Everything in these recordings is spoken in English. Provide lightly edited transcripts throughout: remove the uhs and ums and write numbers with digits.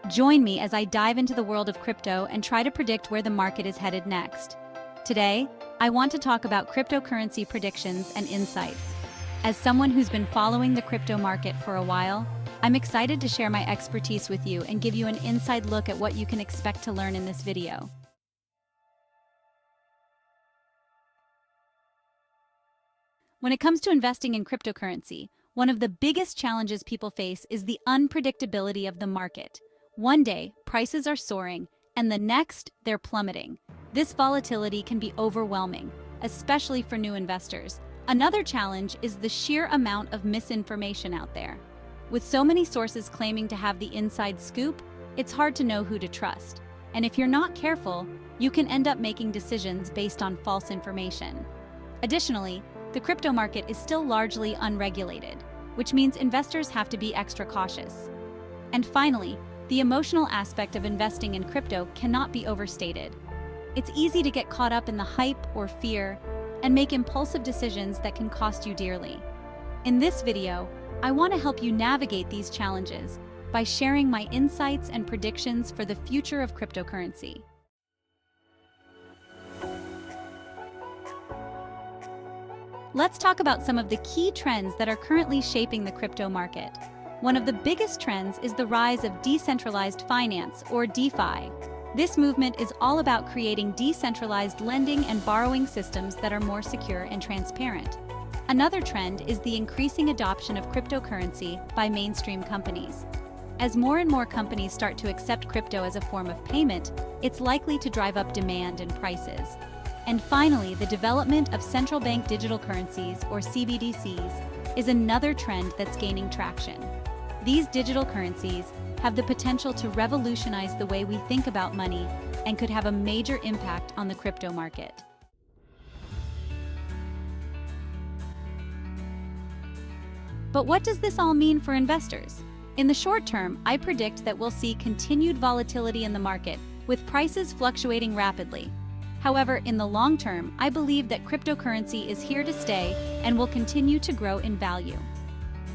Join me as I dive into the world of crypto and try to predict where the market is headed next. Today, I want to talk about cryptocurrency predictions and insights. As someone who's been following the crypto market for a while, I'm excited to share my expertise with you and give you an inside look at what you can expect to learn in this video. When it comes to investing in cryptocurrency, one of the biggest challenges people face is the unpredictability of the market. One day, prices are soaring, and the next, they're plummeting. This volatility can be overwhelming, especially for new investors. Another challenge is the sheer amount of misinformation out there. With so many sources claiming to have the inside scoop, it's hard to know who to trust. And if you're not careful, you can end up making decisions based on false information. Additionally, the crypto market is still largely unregulated, which means investors have to be extra cautious. And finally, the emotional aspect of investing in crypto cannot be overstated. It's easy to get caught up in the hype or fear and make impulsive decisions that can cost you dearly. In this video, I want to help you navigate these challenges by sharing my insights and predictions for the future of cryptocurrency. Let's talk about some of the key trends that are currently shaping the crypto market. One of the biggest trends is the rise of decentralized finance, or DeFi. This movement is all about creating decentralized lending and borrowing systems that are more secure and transparent. Another trend is the increasing adoption of cryptocurrency by mainstream companies. As more and more companies start to accept crypto as a form of payment, it's likely to drive up demand and prices. And finally, the development of central bank digital currencies, or CBDCs, is another trend that's gaining traction. These digital currencies have the potential to revolutionize the way we think about money and could have a major impact on the crypto market. But what does this all mean for investors? In the short term, I predict that we'll see continued volatility in the market, with prices fluctuating rapidly. However, in the long term, I believe that cryptocurrency is here to stay and will continue to grow in value.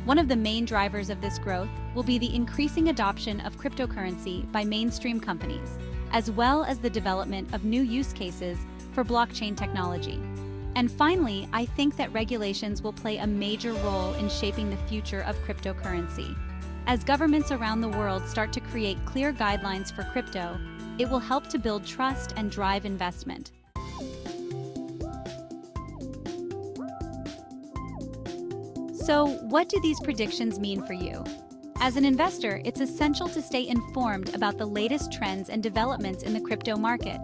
One of the main drivers of this growth will be the increasing adoption of cryptocurrency by mainstream companies, as well as the development of new use cases for blockchain technology. And finally, I think that regulations will play a major role in shaping the future of cryptocurrency. As governments around the world start to create clear guidelines for crypto, it will help to build trust and drive investment. So, what do these predictions mean for you? As an investor, it's essential to stay informed about the latest trends and developments in the crypto market.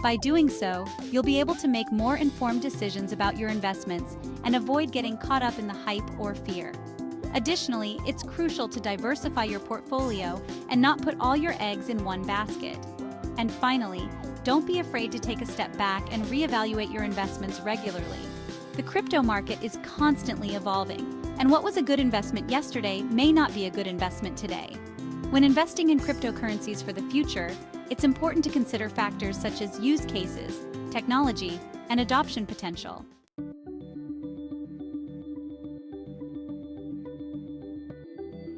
By doing so, you'll be able to make more informed decisions about your investments and avoid getting caught up in the hype or fear. Additionally, it's crucial to diversify your portfolio and not put all your eggs in one basket. And finally, don't be afraid to take a step back and reevaluate your investments regularly. The crypto market is constantly evolving, and what was a good investment yesterday may not be a good investment today. When investing in cryptocurrencies for the future, it's important to consider factors such as use cases, technology, and adoption potential.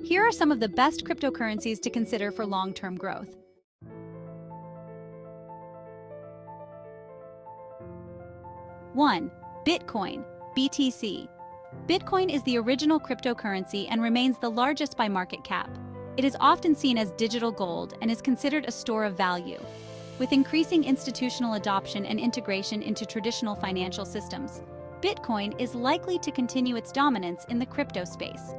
Here are some of the best cryptocurrencies to consider for long-term growth. 1. Bitcoin, BTC. Bitcoin is the original cryptocurrency and remains the largest by market cap. It is often seen as digital gold and is considered a store of value. With increasing institutional adoption and integration into traditional financial systems, Bitcoin is likely to continue its dominance in the crypto space.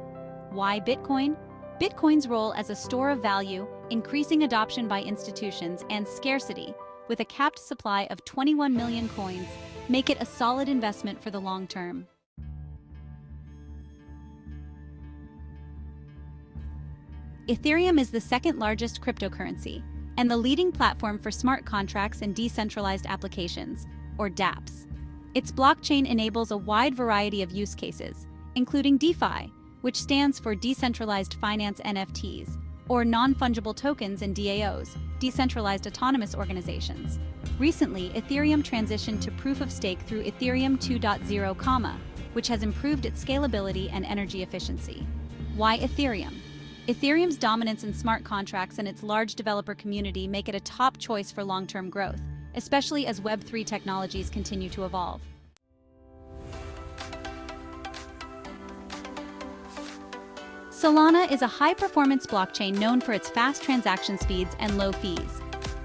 Why Bitcoin? Bitcoin's role as a store of value, increasing adoption by institutions, and scarcity, with a capped supply of 21 million coins, make it a solid investment for the long term. Ethereum is the second largest cryptocurrency and the leading platform for smart contracts and decentralized applications, or dApps. Its blockchain enables a wide variety of use cases, including DeFi, which stands for Decentralized Finance NFTs, or non-fungible tokens and DAOs, decentralized autonomous organizations. Recently, Ethereum transitioned to proof-of-stake through Ethereum 2.0, which has improved its scalability and energy efficiency. Why Ethereum? Ethereum's dominance in smart contracts and its large developer community make it a top choice for long-term growth, especially as Web3 technologies continue to evolve. Solana is a high-performance blockchain known for its fast transaction speeds and low fees.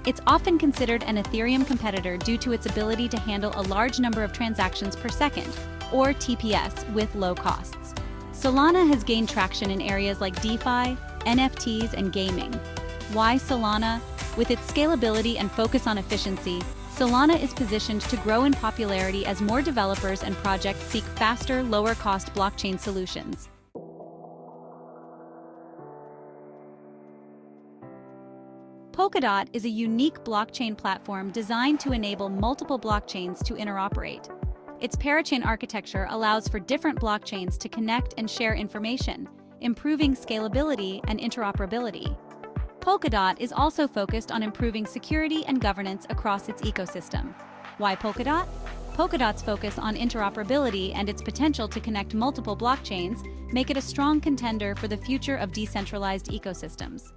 It's often considered an Ethereum competitor due to its ability to handle a large number of transactions per second, or TPS, with low costs. Solana has gained traction in areas like DeFi, NFTs, and gaming. Why Solana? With its scalability and focus on efficiency, Solana is positioned to grow in popularity as more developers and projects seek faster, lower-cost blockchain solutions. Polkadot is a unique blockchain platform designed to enable multiple blockchains to interoperate. Its parachain architecture allows for different blockchains to connect and share information, improving scalability and interoperability. Polkadot is also focused on improving security and governance across its ecosystem. Why Polkadot? Polkadot's focus on interoperability and its potential to connect multiple blockchains make it a strong contender for the future of decentralized ecosystems.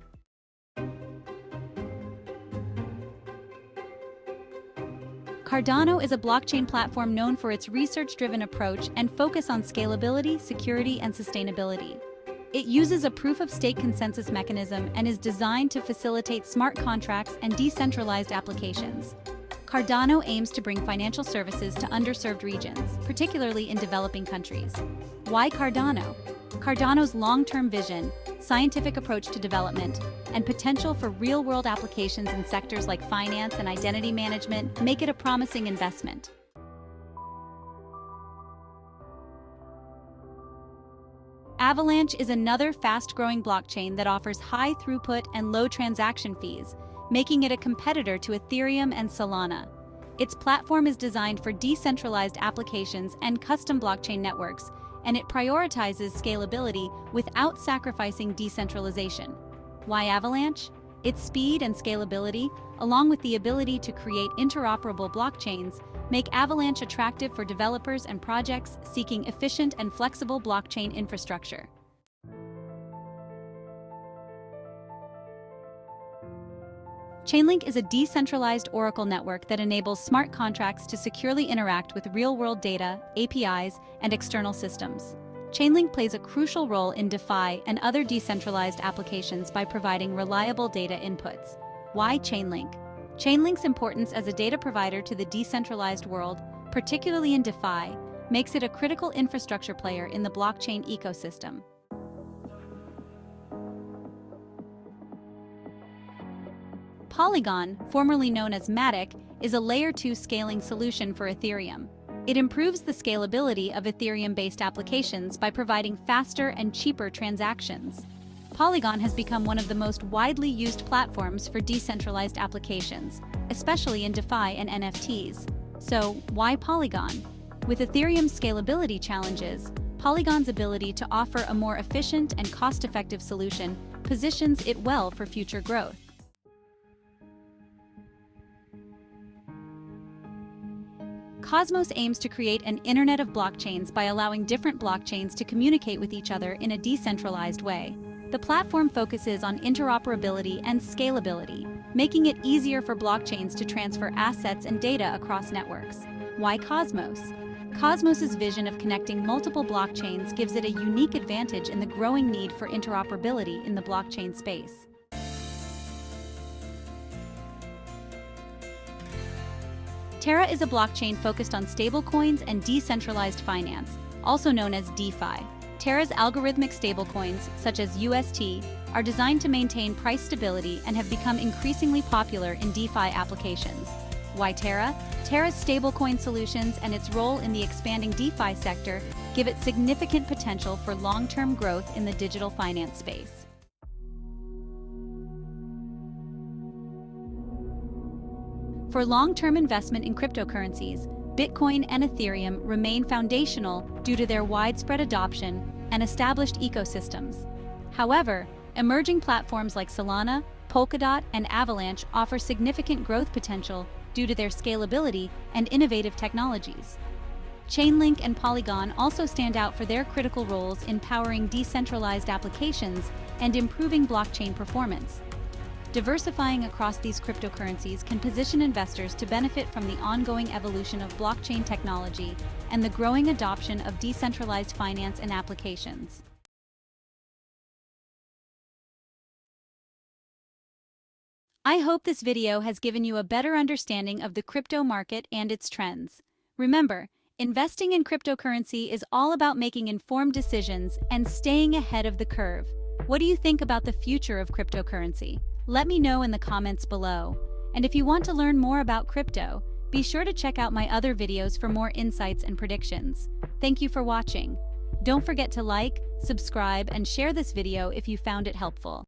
Cardano is a blockchain platform known for its research-driven approach and focus on scalability, security, and sustainability. It uses a proof-of-stake consensus mechanism and is designed to facilitate smart contracts and decentralized applications. Cardano aims to bring financial services to underserved regions, particularly in developing countries. Why Cardano? Cardano's long-term vision, scientific approach to development, and potential for real-world applications in sectors like finance and identity management make it a promising investment. Avalanche is another fast-growing blockchain that offers high throughput and low transaction fees, making it a competitor to Ethereum and Solana. Its platform is designed for decentralized applications and custom blockchain networks, and it prioritizes scalability without sacrificing decentralization. Why Avalanche? Its speed and scalability, along with the ability to create interoperable blockchains, make Avalanche attractive for developers and projects seeking efficient and flexible blockchain infrastructure. Chainlink is a decentralized Oracle network that enables smart contracts to securely interact with real-world data, APIs, and external systems. Chainlink plays a crucial role in DeFi and other decentralized applications by providing reliable data inputs. Why Chainlink? Chainlink's importance as a data provider to the decentralized world, particularly in DeFi, makes it a critical infrastructure player in the blockchain ecosystem. Polygon, formerly known as MATIC, is a Layer 2 scaling solution for Ethereum. It improves the scalability of Ethereum-based applications by providing faster and cheaper transactions. Polygon has become one of the most widely used platforms for decentralized applications, especially in DeFi and NFTs. So, why Polygon? With Ethereum's scalability challenges, Polygon's ability to offer a more efficient and cost-effective solution positions it well for future growth. Cosmos aims to create an internet of blockchains by allowing different blockchains to communicate with each other in a decentralized way. The platform focuses on interoperability and scalability, making it easier for blockchains to transfer assets and data across networks. Why Cosmos? Cosmos's vision of connecting multiple blockchains gives it a unique advantage in the growing need for interoperability in the blockchain space. Terra is a blockchain focused on stablecoins and decentralized finance, also known as DeFi. Terra's algorithmic stablecoins, such as UST, are designed to maintain price stability and have become increasingly popular in DeFi applications. Why Terra? Terra's stablecoin solutions and its role in the expanding DeFi sector give it significant potential for long-term growth in the digital finance space. For long-term investment in cryptocurrencies, Bitcoin and Ethereum remain foundational due to their widespread adoption and established ecosystems. However, emerging platforms like Solana, Polkadot, and Avalanche offer significant growth potential due to their scalability and innovative technologies. Chainlink and Polygon also stand out for their critical roles in powering decentralized applications and improving blockchain performance. Diversifying across these cryptocurrencies can position investors to benefit from the ongoing evolution of blockchain technology and the growing adoption of decentralized finance and applications. I hope this video has given you a better understanding of the crypto market and its trends. Remember, investing in cryptocurrency is all about making informed decisions and staying ahead of the curve. What do you think about the future of cryptocurrency? Let me know in the comments below. And if you want to learn more about crypto, be sure to check out my other videos for more insights and predictions. Thank you for watching. Don't forget to like, subscribe, and share this video if you found it helpful.